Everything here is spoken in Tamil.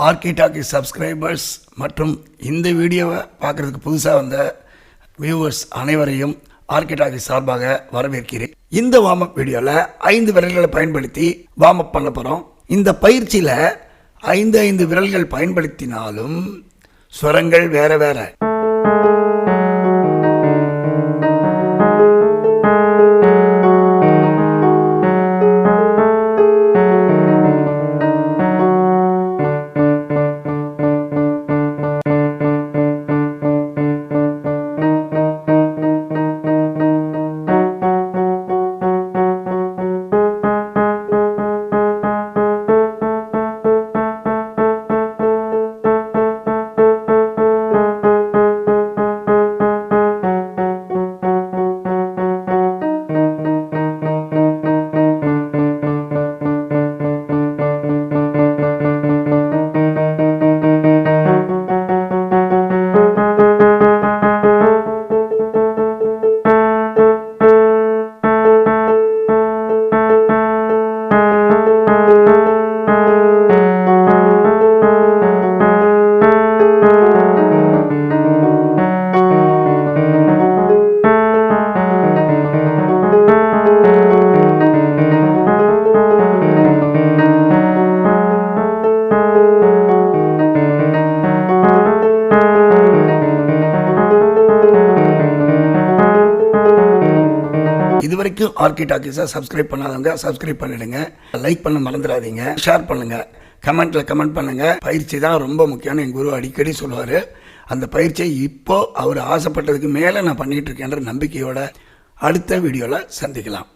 ஆர்கே டாக்கீஸ் சப்ஸ்கிரைபர்ஸ் மற்றும் இந்த வீடியோவை பார்க்குறதுக்கு புதுசாக வந்த வியூவர்ஸ் அனைவரையும் ஆர்கே டாக்கீஸ் சார்பாக வரவேற்கிறேன். இந்த வார்ம் அப் வீடியோவில் 5 விரல்களை பயன்படுத்தி வார்ம் அப் பண்ண போகிறோம். இந்த பயிற்சியில் 5 விரல்கள் பயன்படுத்தினாலும் ஸ்வரங்கள் வேற வேற. இதுவரைக்கும் ஆர்கே டாக்கீஸை சப்ஸ்கிரைப் பண்ணாதவங்க சப்ஸ்கிரைப் பண்ணிடுங்க. லைக் பண்ண மறந்துடாதீங்க. ஷேர் பண்ணுங்க. கமெண்ட் பண்ணுங்க. பயிற்சி தான் ரொம்ப முக்கியம்னு என் குரு அடிக்கடி சொல்லுவார். அந்த பயிற்சியை இப்போ அவர் ஆசைப்பட்டதுக்கு மேலே நான் பண்ணிட்டு இருக்கேன்ற நம்பிக்கையோட அடுத்த வீடியோவில் சந்திக்கலாம்.